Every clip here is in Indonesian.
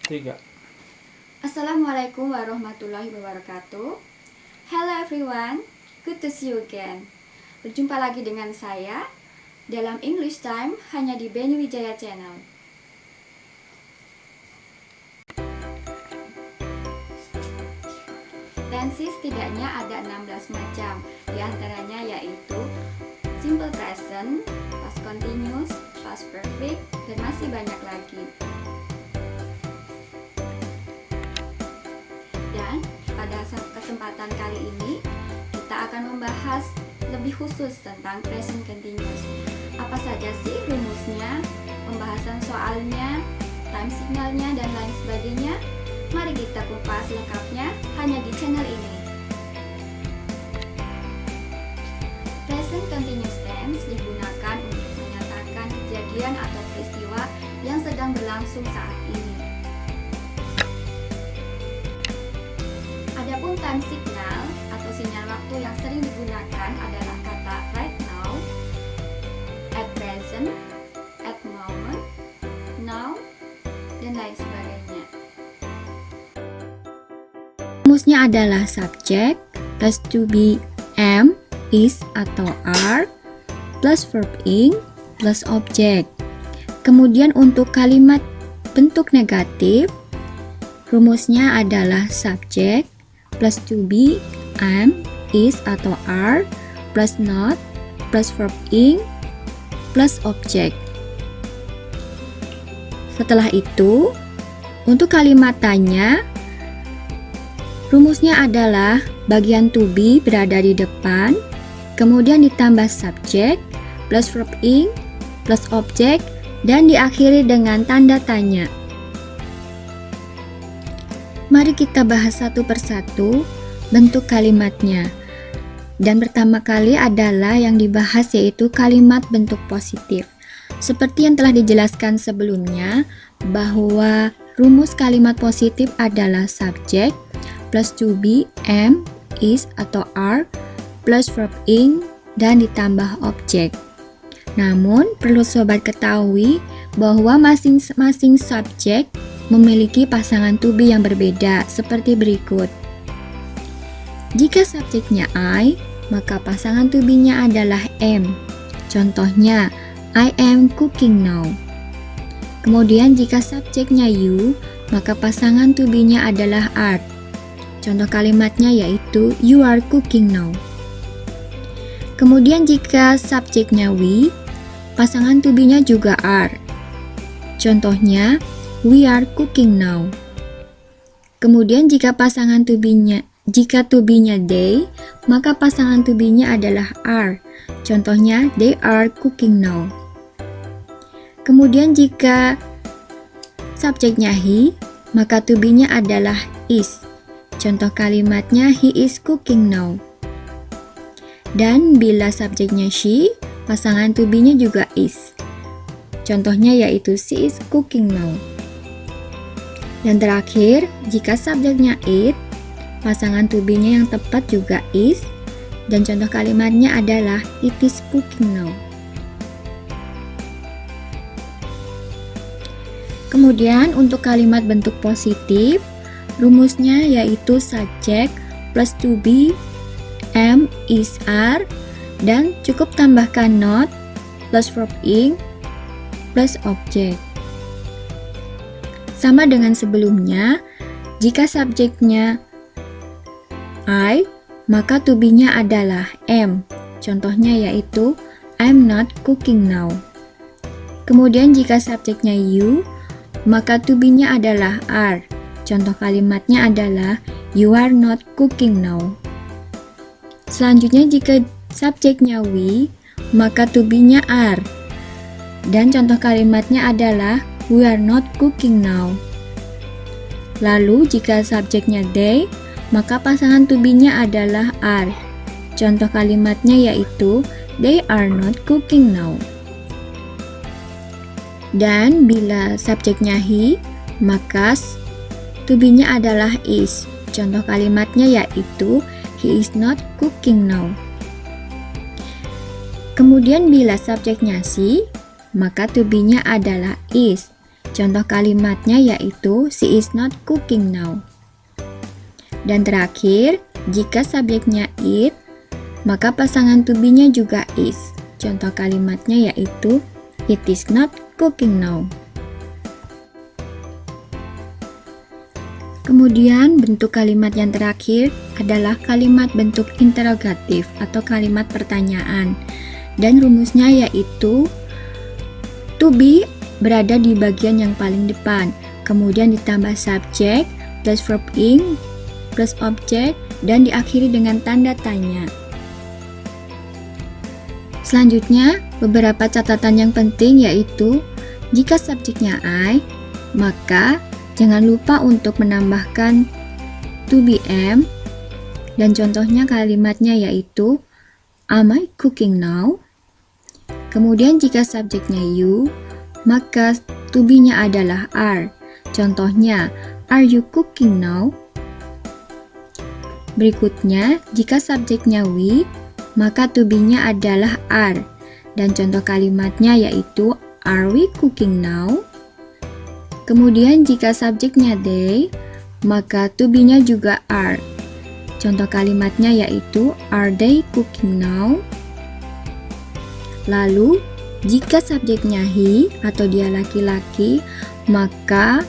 3. Assalamualaikum warahmatullahi wabarakatuh. Hello everyone, good to see you again. Berjumpa lagi dengan saya dalam English Time hanya di Beni Wijaya Channel. Tensi setidaknya ada 16 macam, di antaranya yaitu simple present, past continuous, past perfect, dan masih banyak lagi. Dan pada kesempatan kali ini kita akan membahas lebih khusus tentang present continuous. Apa saja sih rumusnya, pembahasan soalnya, time signalnya, dan lain sebagainya? Mari kita kupas lengkapnya hanya di channel ini. Present continuous tense digunakan untuk menyatakan kejadian atau peristiwa yang sedang berlangsung saat ini. Adapun time signal atau sinyal waktu yang sering digunakan adalah kata right now, at present, at moment, now, dan lain sebagainya. Rumusnya adalah subject plus to be am, is atau are plus verb ing plus object. Kemudian untuk kalimat bentuk negatif, rumusnya adalah subject plus to be, am, is atau are, plus not, plus verb ing, plus object. Setelah itu, untuk kalimat tanya, rumusnya adalah bagian to be berada di depan, kemudian ditambah subject, plus verb ing, plus object, dan diakhiri dengan tanda tanya. Mari kita bahas satu persatu bentuk kalimatnya. Dan pertama kali adalah yang dibahas yaitu kalimat bentuk positif. Seperti yang telah dijelaskan sebelumnya, bahwa rumus kalimat positif adalah subject plus to be, am, is atau are, plus verb ing, dan ditambah objek. Namun, perlu sobat ketahui bahwa masing-masing subjek memiliki pasangan to be yang berbeda seperti berikut. Jika subjeknya I, maka pasangan to be-nya adalah am. Contohnya, I am cooking now. Kemudian jika subjeknya you, maka pasangan to be-nya adalah are. Contoh kalimatnya yaitu you are cooking now. Kemudian jika subjeknya we, pasangan to be-nya juga are. Contohnya, we are cooking now. Kemudian jika pasangan to be-nya they, maka pasangan to be-nya adalah are. Contohnya, they are cooking now. Kemudian jika subjeknya he, maka to be-nya adalah is. Contoh kalimatnya, he is cooking now. Dan bila subjeknya she, pasangan to be-nya juga is. Contohnya yaitu she is cooking now. Dan terakhir, jika subjeknya it, pasangan to be-nya yang tepat juga is, dan contoh kalimatnya adalah it is cooking now. Kemudian untuk kalimat bentuk positif, rumusnya yaitu subject plus to be, am, is, are, dan cukup tambahkan not, plus verb ing, plus object. Sama dengan sebelumnya, jika subjeknya I, maka to be-nya adalah am. Contohnya yaitu I'm not cooking now. Kemudian jika subjeknya you, maka to be-nya adalah are. Contoh kalimatnya adalah you are not cooking now. Selanjutnya jika subjeknya we, maka to be-nya are. Dan contoh kalimatnya adalah we are not cooking now. Lalu jika subjeknya they, maka pasangan to be-nya adalah are. Contoh kalimatnya yaitu they are not cooking now. Dan bila subjeknya he, maka to be-nya adalah is. Contoh kalimatnya yaitu he is not cooking now. Kemudian bila subjeknya she, maka to be-nya adalah is. Contoh kalimatnya yaitu she is not cooking now. Dan terakhir, jika subjeknya it, maka pasangan to be-nya juga is. Contoh kalimatnya yaitu it is not cooking now. Kemudian bentuk kalimat yang terakhir adalah kalimat bentuk interrogatif atau kalimat pertanyaan. Dan rumusnya yaitu to be berada di bagian yang paling depan, kemudian ditambah subjek plus verb ing plus objek dan diakhiri dengan tanda tanya. Selanjutnya, beberapa catatan yang penting yaitu jika subjeknya I, maka jangan lupa untuk menambahkan to be am, dan contohnya kalimatnya yaitu am I cooking now? Kemudian jika subjeknya you, maka to be-nya adalah are. Contohnya, are you cooking now? Berikutnya, jika subjeknya we, maka to be-nya adalah are. Dan contoh kalimatnya yaitu are we cooking now? Kemudian jika subjeknya they, maka to be-nya juga are. Contoh kalimatnya yaitu are they cooking now? Lalu, jika subjeknya he atau dia laki-laki, maka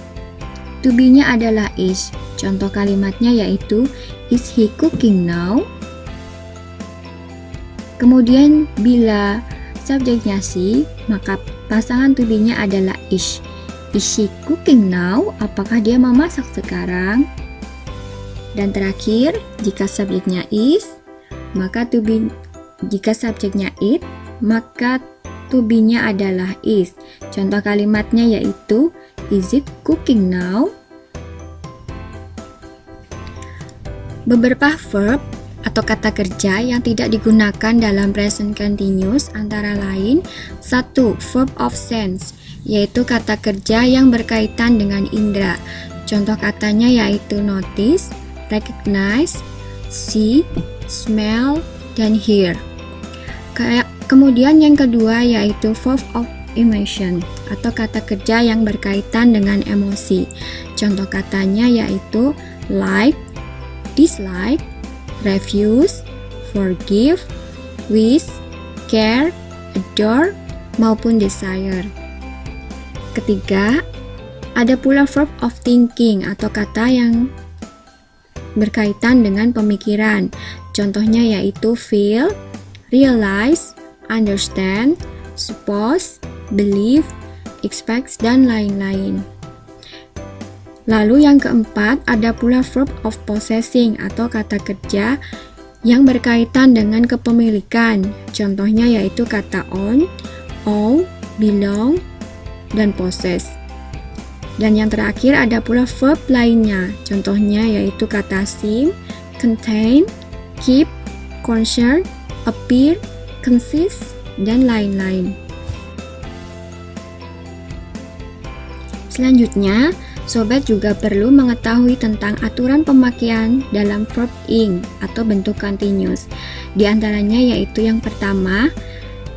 to be-nya adalah is. Contoh kalimatnya yaitu is he cooking now? Kemudian bila subjeknya she, maka pasangan to be-nya adalah is. Is she cooking now? Apakah dia memasak sekarang? Dan terakhir, jika subjeknya is, maka to be, jika subjeknya it, maka to be-nya adalah is. Contoh kalimatnya yaitu is it cooking now? Beberapa verb atau kata kerja yang tidak digunakan dalam present continuous antara lain 1. Verb of sense, yaitu kata kerja yang berkaitan dengan indera. Contoh katanya yaitu notice, recognize, see, smell, dan hear. Kemudian yang kedua yaitu verb of emotion atau kata kerja yang berkaitan dengan emosi. Contoh katanya yaitu like, dislike, refuse, forgive, wish, care, adore, maupun desire. Ketiga, ada pula verb of thinking atau kata yang berkaitan dengan pemikiran. Contohnya yaitu feel, realize, understand, suppose, believe, expect, dan lain-lain. Lalu yang keempat, ada pula verb of possessing atau kata kerja yang berkaitan dengan kepemilikan. Contohnya yaitu kata own, belong, dan possess. Dan yang terakhir ada pula verb lainnya. Contohnya yaitu kata seem, contain, keep, concern, appear, consist, dan lain-lain. Selanjutnya, sobat juga perlu mengetahui tentang aturan pemakaian dalam verb ing atau bentuk continuous. Di antaranya yaitu yang pertama,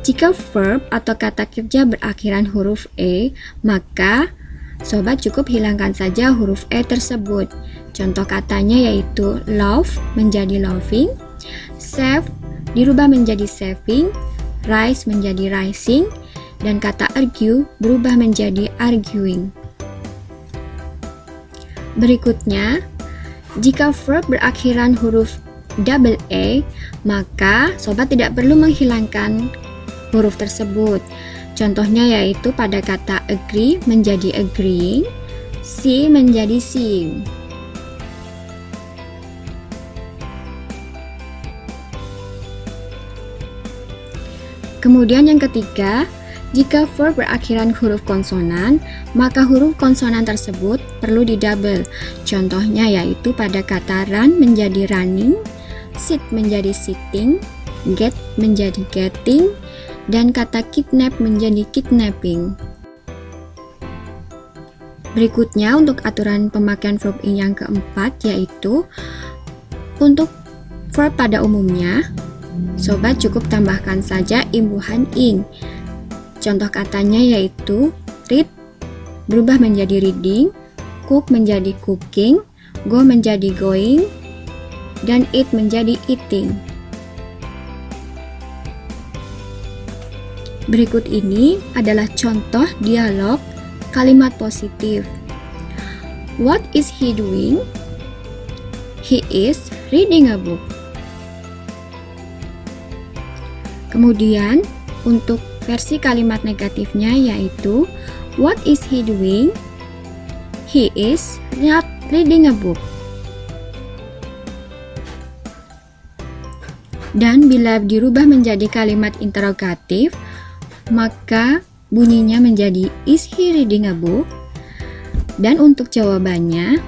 jika verb atau kata kerja berakhiran huruf e, maka sobat cukup hilangkan saja huruf e tersebut. Contoh katanya yaitu love menjadi loving, save dirubah menjadi saving, rise menjadi rising, dan kata argue berubah menjadi arguing. Berikutnya, jika verb berakhiran huruf double A, maka sobat tidak perlu menghilangkan huruf tersebut. Contohnya yaitu pada kata agree menjadi agreeing, see menjadi seeing. Kemudian yang ketiga, jika verb berakhiran huruf konsonan, maka huruf konsonan tersebut perlu didouble. Contohnya yaitu pada kata run menjadi running, sit menjadi sitting, get menjadi getting, dan kata kidnap menjadi kidnapping. Berikutnya untuk aturan pemakaian verb ing yang keempat yaitu untuk verb pada umumnya, sobat cukup tambahkan saja imbuhan ing. Contoh katanya yaitu read, berubah menjadi reading, cook menjadi cooking, go menjadi going, dan eat menjadi eating. Berikut ini adalah contoh dialog kalimat positif. What is he doing? He is reading a book. Kemudian, untuk versi kalimat negatifnya yaitu what is he doing? He is not reading a book. Dan bila dirubah menjadi kalimat interrogatif, maka bunyinya menjadi is he reading a book? Dan untuk jawabannya,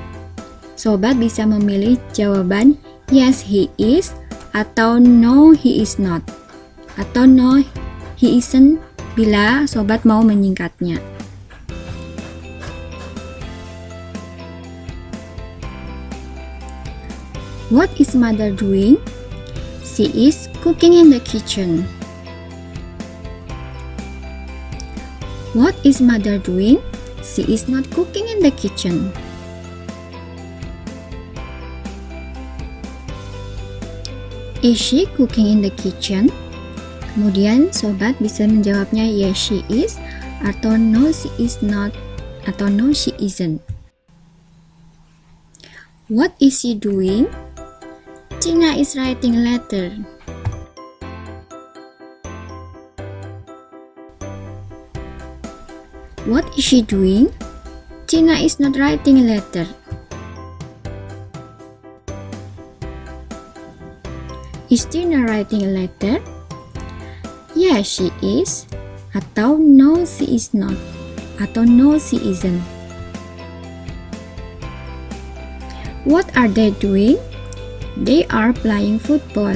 sobat bisa memilih jawaban yes he is atau no he is not atau no he isn't bila sobat mau menyingkatnya. What is mother doing? She is cooking in the kitchen. What is mother doing? She is not cooking in the kitchen. Is she cooking in the kitchen? Kemudian sobat bisa menjawabnya yes she is atau no she is not atau no she isn't. What is she doing? Tina is writing a letter. What is she doing? Tina is not writing a letter. Is Tina writing a letter? Yes, she is. Atau no, she is not. Atau no, she isn't. What are they doing? They are playing football.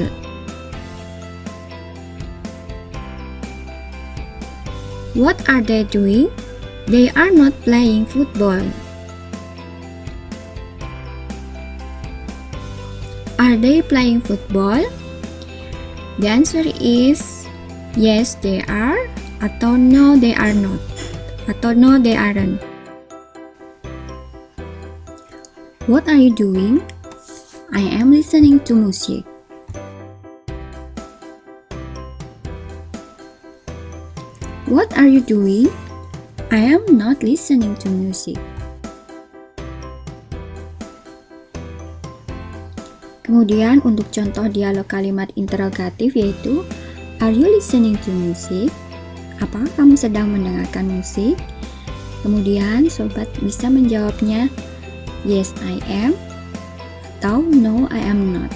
What are they doing? They are not playing football. Are they playing football? The answer is yes, they are, atau no, they are not, atau no, they aren't. What are you doing? I am listening to music. What are you doing? I am not listening to music. Kemudian untuk contoh dialog kalimat interrogatif yaitu are you listening to music? Apakah kamu sedang mendengarkan musik? Kemudian sobat bisa menjawabnya yes I am atau no I am not.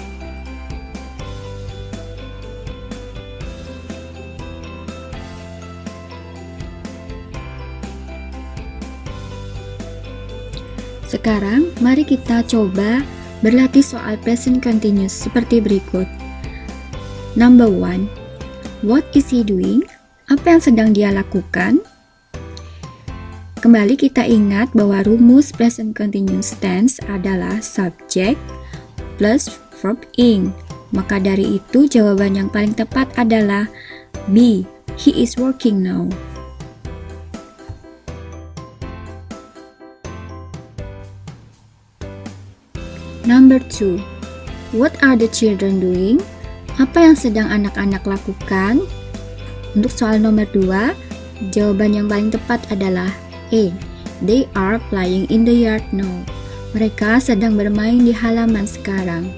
Sekarang mari kita coba berlatih soal present continuous seperti berikut. Number 1. What is he doing? Apa yang sedang dia lakukan? Kembali kita ingat bahwa rumus present continuous tense adalah subject plus verb ing. Maka dari itu jawaban yang paling tepat adalah B. He is working now. Number 2. What are the children doing? Apa yang sedang anak-anak lakukan? Untuk soal nomor 2, jawaban yang paling tepat adalah A. They are playing in the yard now. Mereka sedang bermain di halaman sekarang.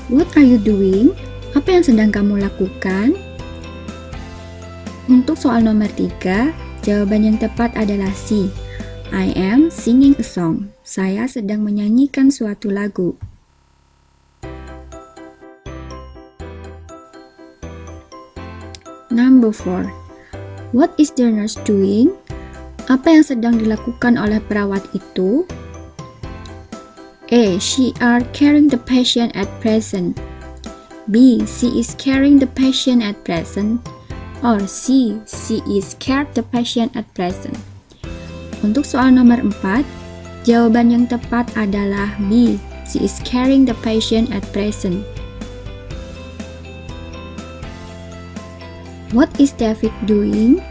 What are you doing? Apa yang sedang kamu lakukan? Untuk soal nomor 3, jawaban yang tepat adalah C. I am singing a song. Saya sedang menyanyikan suatu lagu. Number 4. What is the nurse doing? Apa yang sedang dilakukan oleh perawat itu? A. She are carrying the patient at present. B. She is carrying the patient at present. Or C. She is carried the patient at present. Untuk soal nomor 4, jawaban yang tepat adalah B. She is carrying the patient at present. What is David doing?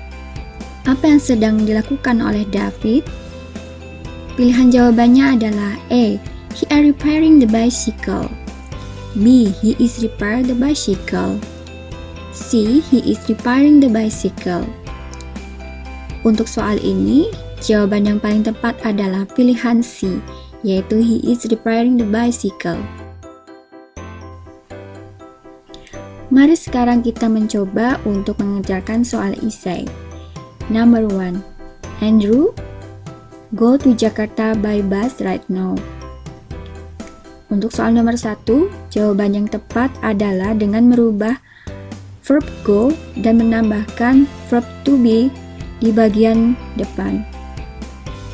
Apa yang sedang dilakukan oleh David? Pilihan jawabannya adalah A. He is repairing the bicycle. B. He is repair the bicycle. C. He is repairing the bicycle. Untuk soal ini, jawaban yang paling tepat adalah pilihan C, yaitu he is repairing the bicycle. Mari sekarang kita mencoba untuk mengerjakan soal esai. Number 1. Andrew, go to Jakarta by bus right now. Untuk soal nomor 1, jawaban yang tepat adalah dengan merubah verb go dan menambahkan verb to be di bagian depan.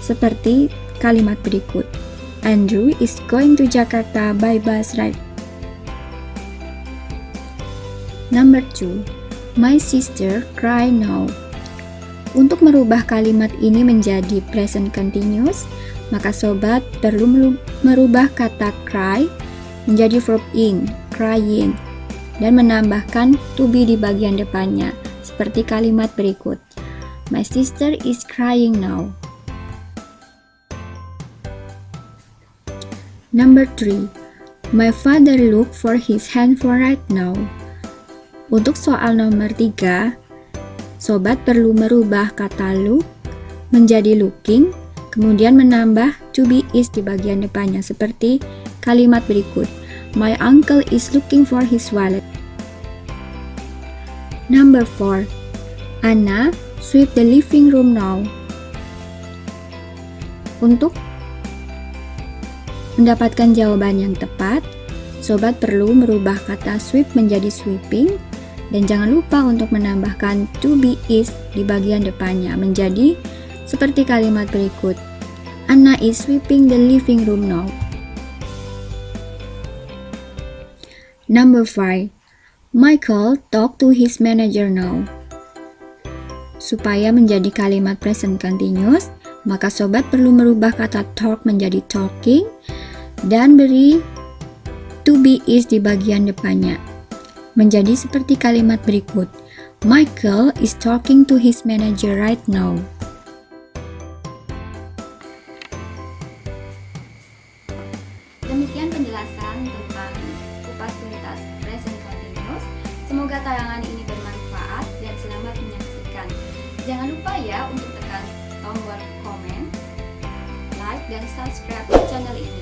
Seperti kalimat berikut. Andrew is going to Jakarta by bus right. Number 2. My sister cry now. Untuk merubah kalimat ini menjadi present continuous, maka sobat perlu merubah kata cry menjadi verb ing, crying, dan menambahkan to be di bagian depannya, seperti kalimat berikut. My sister is crying now. Number 3. My father look for his handphone right now. Untuk soal nomor 3, sobat perlu merubah kata look menjadi looking, kemudian menambah to be is di bagian depannya, seperti kalimat berikut. My uncle is looking for his wallet. Number 4. Anna, sweep the living room now. Untuk mendapatkan jawaban yang tepat, sobat perlu merubah kata sweep menjadi sweeping, dan jangan lupa untuk menambahkan to be is di bagian depannya menjadi seperti kalimat berikut. Anna is sweeping the living room now. Number 5. Michael talk to his manager now. Supaya menjadi kalimat present continuous, maka sobat perlu merubah kata talk menjadi talking dan beri to be is di bagian depannya menjadi seperti kalimat berikut. Michael is talking to his manager right now. Demikian penjelasan tentang kupas tuntas present continuous. Semoga tayangan ini bermanfaat dan selamat menyaksikan. Jangan lupa ya untuk tekan tombol komen, like, dan subscribe channel ini.